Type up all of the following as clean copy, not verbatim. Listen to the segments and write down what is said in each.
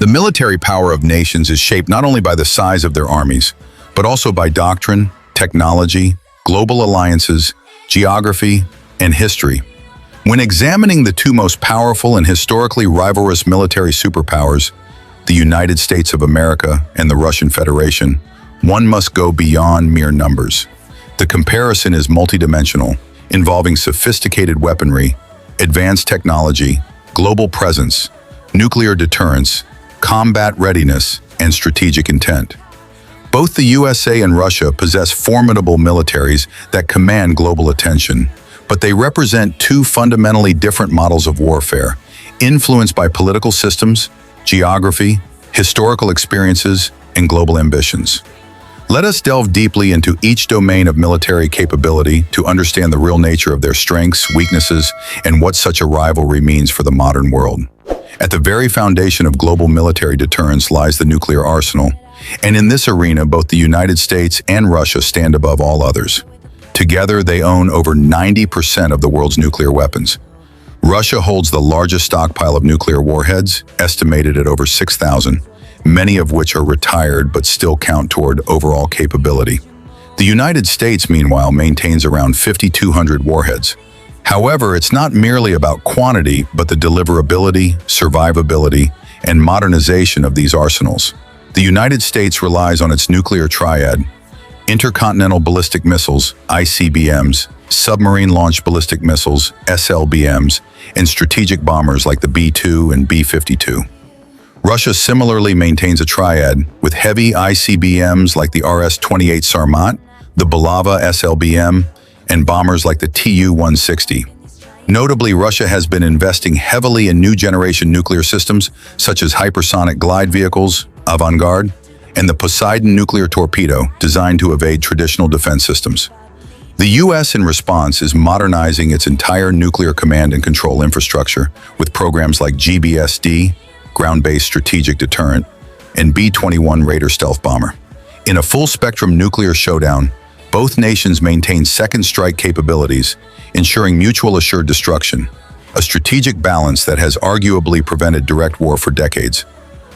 The military power of nations is shaped not only by the size of their armies, but also by doctrine, technology, global alliances, geography, and history. When examining the two most powerful and historically rivalrous military superpowers, the United States of America and the Russian Federation, one must go beyond mere numbers. The comparison is multidimensional, involving sophisticated weaponry, advanced technology, global presence, nuclear deterrence, combat readiness, and strategic intent. Both the USA and Russia possess formidable militaries that command global attention, but they represent two fundamentally different models of warfare, influenced by political systems, geography, historical experiences, and global ambitions. Let us delve deeply into each domain of military capability to understand the real nature of their strengths, weaknesses, and what such a rivalry means for the modern world. At the very foundation of global military deterrence lies the nuclear arsenal, and in this arena both the United States and Russia stand above all others. Together, they own over 90% of the world's nuclear weapons. Russia holds the largest stockpile of nuclear warheads, estimated at over 6,000, many of which are retired but still count toward overall capability. The United States, meanwhile, maintains around 5,200 warheads. However, it's not merely about quantity, but the deliverability, survivability, and modernization of these arsenals. The United States relies on its nuclear triad: intercontinental ballistic missiles, ICBMs, submarine-launched ballistic missiles, SLBMs, and strategic bombers like the B-2 and B-52. Russia similarly maintains a triad with heavy ICBMs like the RS-28 Sarmat, the Bulava SLBM, and bombers like the Tu-160. Notably, Russia has been investing heavily in new-generation nuclear systems such as hypersonic glide vehicles, Avangard, and the Poseidon nuclear torpedo designed to evade traditional defense systems. The U.S. in response is modernizing its entire nuclear command and control infrastructure with programs like GBSD, ground-based strategic deterrent, and B-21 Raider stealth bomber. In a full-spectrum nuclear showdown, both nations maintain second strike capabilities, ensuring mutual assured destruction, a strategic balance that has arguably prevented direct war for decades.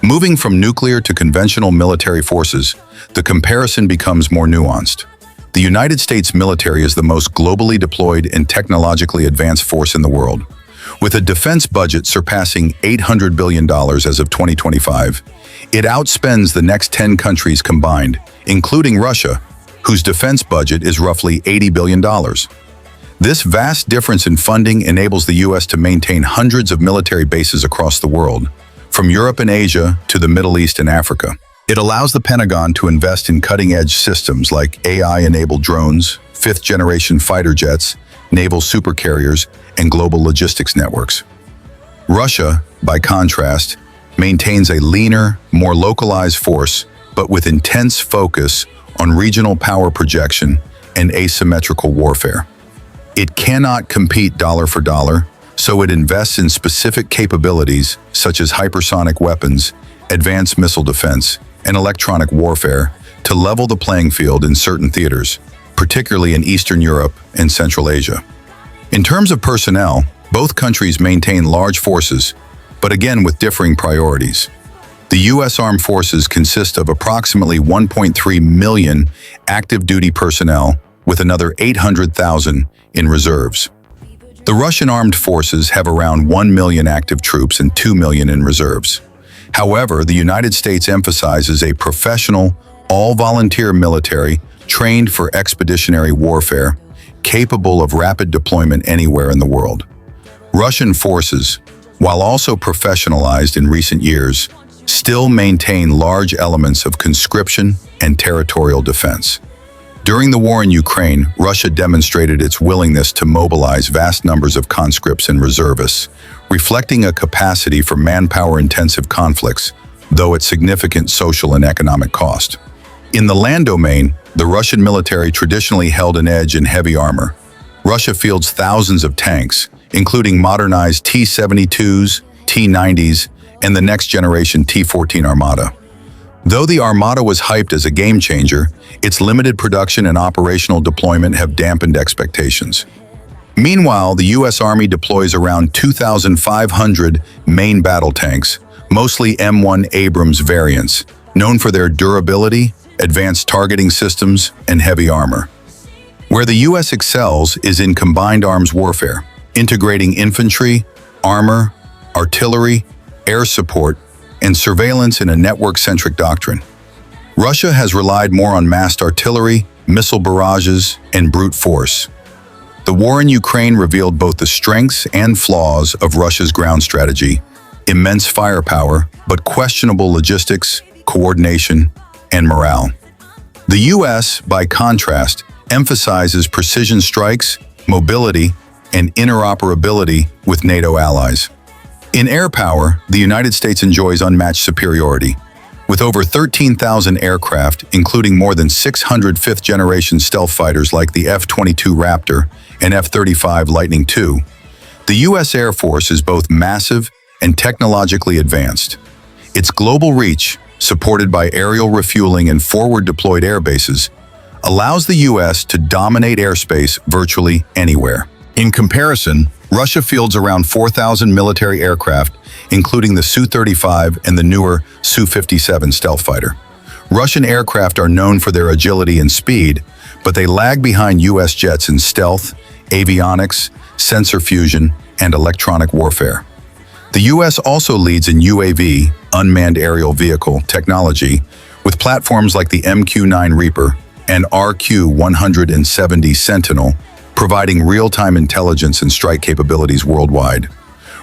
Moving from nuclear to conventional military forces, the comparison becomes more nuanced. The United States military is the most globally deployed and technologically advanced force in the world. With a defense budget surpassing $800 billion as of 2025, it outspends the next 10 countries combined, including Russia, whose defense budget is roughly $80 billion. This vast difference in funding enables the U.S. to maintain hundreds of military bases across the world, from Europe and Asia to the Middle East and Africa. It allows the Pentagon to invest in cutting-edge systems like AI-enabled drones, fifth-generation fighter jets, naval supercarriers, and global logistics networks. Russia, by contrast, maintains a leaner, more localized force, but with intense focus on regional power projection and asymmetrical warfare. It cannot compete dollar for dollar, so it invests in specific capabilities such as hypersonic weapons, advanced missile defense, and electronic warfare to level the playing field in certain theaters, particularly in Eastern Europe and Central Asia. In terms of personnel, both countries maintain large forces, but again with differing priorities. The U.S. Armed Forces consist of approximately 1.3 million active duty personnel, with another 800,000 in reserves. The Russian armed forces have around 1 million active troops and 2 million in reserves. However, the United States emphasizes a professional, all-volunteer military trained for expeditionary warfare, capable of rapid deployment anywhere in the world. Russian forces, while also professionalized in recent years, still maintain large elements of conscription and territorial defense. During the war in Ukraine, Russia demonstrated its willingness to mobilize vast numbers of conscripts and reservists, reflecting a capacity for manpower-intensive conflicts, though at significant social and economic cost. In the land domain, the Russian military traditionally held an edge in heavy armor. Russia fields thousands of tanks, including modernized T-72s, T-90s, and the next-generation T-14 Armata. Though the Armata was hyped as a game-changer, its limited production and operational deployment have dampened expectations. Meanwhile, the U.S. Army deploys around 2,500 main battle tanks, mostly M1 Abrams variants, known for their durability, advanced targeting systems, and heavy armor. Where the U.S. excels is in combined arms warfare, integrating infantry, armor, artillery, air support, and surveillance in a network-centric doctrine. Russia has relied more on massed artillery, missile barrages, and brute force. The war in Ukraine revealed both the strengths and flaws of Russia's ground strategy: immense firepower, but questionable logistics, coordination, and morale. The U.S., by contrast, emphasizes precision strikes, mobility, and interoperability with NATO allies. In air power, the United States enjoys unmatched superiority. With over 13,000 aircraft, including more than 600 fifth-generation stealth fighters like the F-22 Raptor and F-35 Lightning II, the U.S. Air Force is both massive and technologically advanced. Its global reach, supported by aerial refueling and forward-deployed air bases, allows the U.S. to dominate airspace virtually anywhere. In comparison, Russia fields around 4,000 military aircraft, including the Su-35 and the newer Su-57 stealth fighter. Russian aircraft are known for their agility and speed, but they lag behind U.S. jets in stealth, avionics, sensor fusion, and electronic warfare. The U.S. also leads in UAV, unmanned aerial vehicle, technology, with platforms like the MQ-9 Reaper and RQ-170 Sentinel, providing real-time intelligence and strike capabilities worldwide.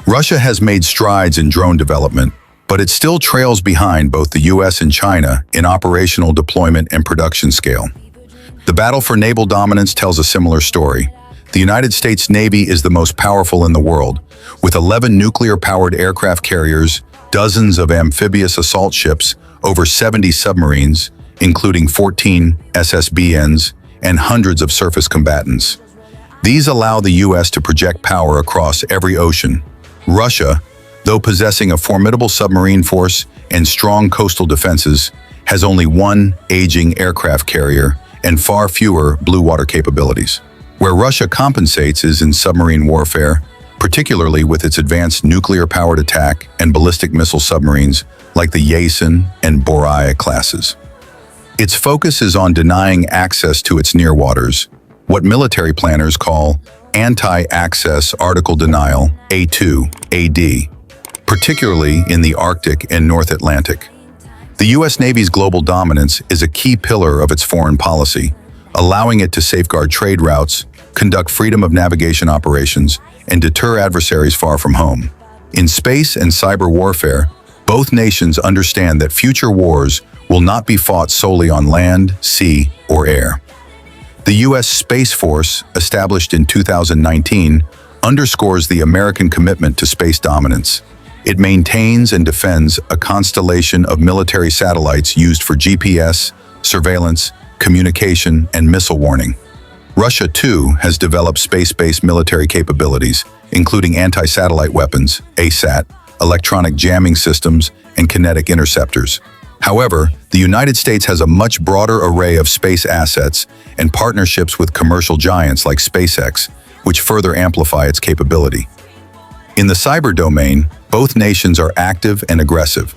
Russia has made strides in drone development, but it still trails behind both the U.S. and China in operational deployment and production scale. The battle for naval dominance tells a similar story. The United States Navy is the most powerful in the world, with 11 nuclear-powered aircraft carriers, dozens of amphibious assault ships, over 70 submarines, including 14 SSBNs, and hundreds of surface combatants. These allow the U.S. to project power across every ocean. Russia, though possessing a formidable submarine force and strong coastal defenses, has only one aging aircraft carrier and far fewer blue water capabilities. Where Russia compensates is in submarine warfare, particularly with its advanced nuclear-powered attack and ballistic missile submarines like the Yasen and Boria classes. Its focus is on denying access to its near waters, what military planners call anti-access article denial, A2, AD, particularly in the Arctic and North Atlantic. The U.S. Navy's global dominance is a key pillar of its foreign policy, allowing it to safeguard trade routes, conduct freedom of navigation operations, and deter adversaries far from home. In space and cyber warfare, both nations understand that future wars will not be fought solely on land, sea, or air. The U.S. Space Force, established in 2019, underscores the American commitment to space dominance. It maintains and defends a constellation of military satellites used for GPS, surveillance, communication, and missile warning. Russia, too, has developed space-based military capabilities, including anti-satellite weapons, ASAT, electronic jamming systems, and kinetic interceptors. However, the United States has a much broader array of space assets and partnerships with commercial giants like SpaceX, which further amplify its capability. In the cyber domain, both nations are active and aggressive.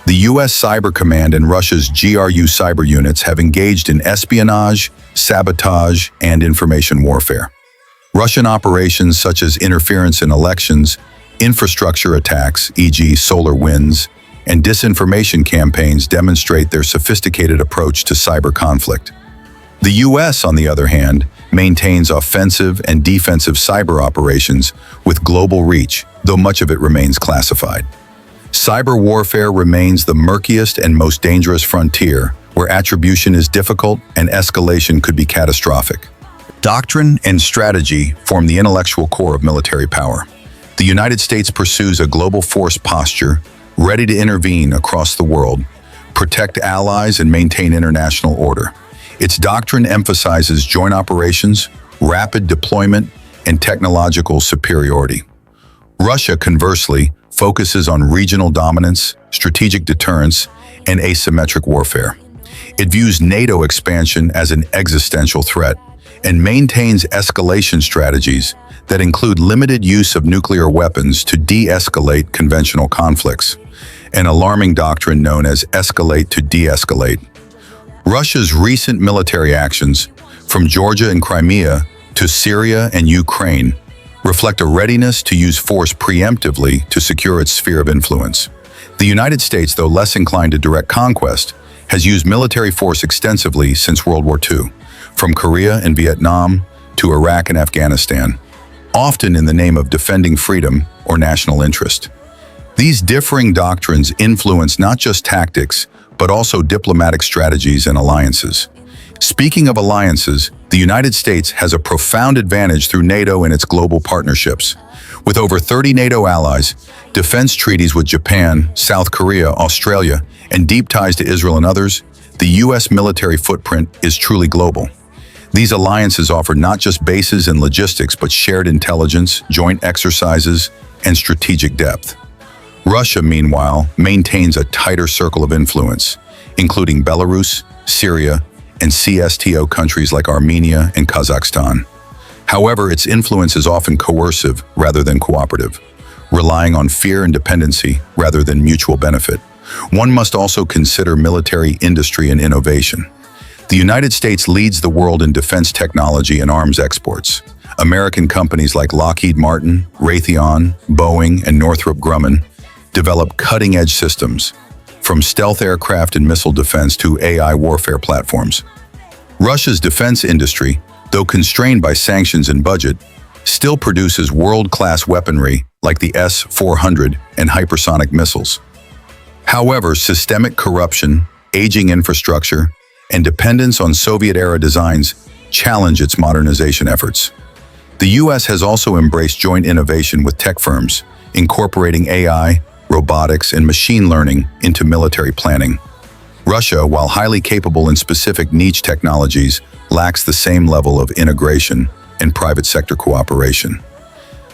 The U.S. Cyber Command and Russia's GRU cyber units have engaged in espionage, sabotage, and information warfare. Russian operations such as interference in elections, infrastructure attacks, e.g. solar winds, and disinformation campaigns demonstrate their sophisticated approach to cyber conflict. The U.S., on the other hand, maintains offensive and defensive cyber operations with global reach, though much of it remains classified. Cyber warfare remains the murkiest and most dangerous frontier, where attribution is difficult and escalation could be catastrophic. Doctrine and strategy form the intellectual core of military power. The United States pursues a global force posture, ready to intervene across the world, protect allies, and maintain international order. Its doctrine emphasizes joint operations, rapid deployment, and technological superiority. Russia, conversely, focuses on regional dominance, strategic deterrence, and asymmetric warfare. It views NATO expansion as an existential threat and maintains escalation strategies that include limited use of nuclear weapons to de-escalate conventional conflicts. an alarming doctrine known as escalate to de-escalate. Russia's recent military actions, from Georgia and Crimea to Syria and Ukraine, reflect a readiness to use force preemptively to secure its sphere of influence. The United States, though less inclined to direct conquest, has used military force extensively since World War II, from Korea and Vietnam to Iraq and Afghanistan, often in the name of defending freedom or national interest. These differing doctrines influence not just tactics, but also diplomatic strategies and alliances. Speaking of alliances, the United States has a profound advantage through NATO and its global partnerships. With over 30 NATO allies, defense treaties with Japan, South Korea, Australia, and deep ties to Israel and others, the U.S. military footprint is truly global. These alliances offer not just bases and logistics, but shared intelligence, joint exercises, and strategic depth. Russia, meanwhile, maintains a tighter circle of influence, including Belarus, Syria, and CSTO countries like Armenia and Kazakhstan. However, its influence is often coercive rather than cooperative, relying on fear and dependency rather than mutual benefit. One must also consider military industry and innovation. The United States leads the world in defense technology and arms exports. American companies like Lockheed Martin, Raytheon, Boeing, and Northrop Grumman develop cutting-edge systems, from stealth aircraft and missile defense to AI warfare platforms. Russia's defense industry, though constrained by sanctions and budget, still produces world-class weaponry like the S-400 and hypersonic missiles. However, systemic corruption, aging infrastructure, and dependence on Soviet-era designs challenge its modernization efforts. The U.S. has also embraced joint innovation with tech firms, incorporating AI, robotics, and machine learning into military planning. Russia, while highly capable in specific niche technologies, lacks the same level of integration and private sector cooperation.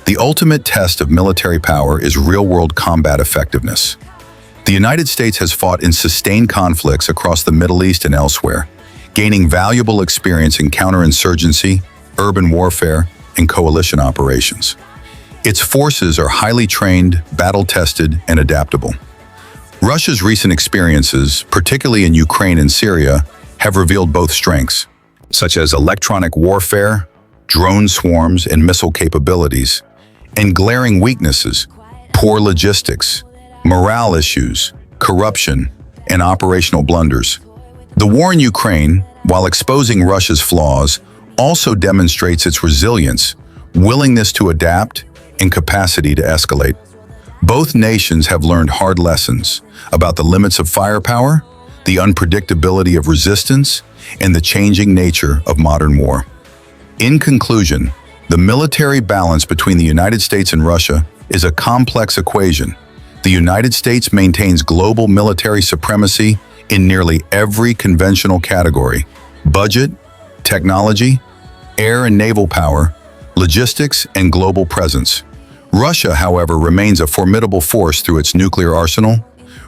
The ultimate test of military power is real-world combat effectiveness. The United States has fought in sustained conflicts across the Middle East and elsewhere, gaining valuable experience in counterinsurgency, urban warfare, and coalition operations. Its forces are highly trained, battle-tested, and adaptable. Russia's recent experiences, particularly in Ukraine and Syria, have revealed both strengths, such as electronic warfare, drone swarms, and missile capabilities, and glaring weaknesses, poor logistics, morale issues, corruption, and operational blunders. The war in Ukraine, while exposing Russia's flaws, also demonstrates its resilience, willingness to adapt, and capacity to escalate. Both nations have learned hard lessons about the limits of firepower, the unpredictability of resistance, and the changing nature of modern war. In conclusion, the military balance between the United States and Russia is a complex equation. The United States maintains global military supremacy in nearly every conventional category: budget, technology, air and naval power, logistics, and global presence. Russia, however, remains a formidable force through its nuclear arsenal,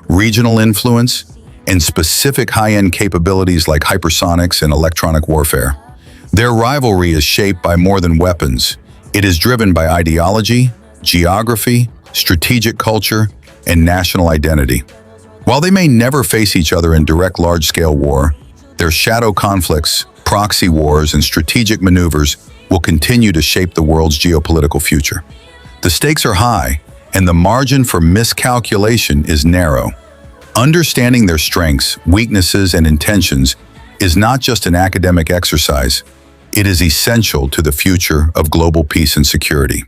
regional influence, and specific high-end capabilities like hypersonics and electronic warfare. Their rivalry is shaped by more than weapons. It is driven by ideology, geography, strategic culture, and national identity. While they may never face each other in direct large-scale war, their shadow conflicts, proxy wars, and strategic maneuvers will continue to shape the world's geopolitical future. The stakes are high, and the margin for miscalculation is narrow. Understanding their strengths, weaknesses, and intentions is not just an academic exercise. It is essential to the future of global peace and security.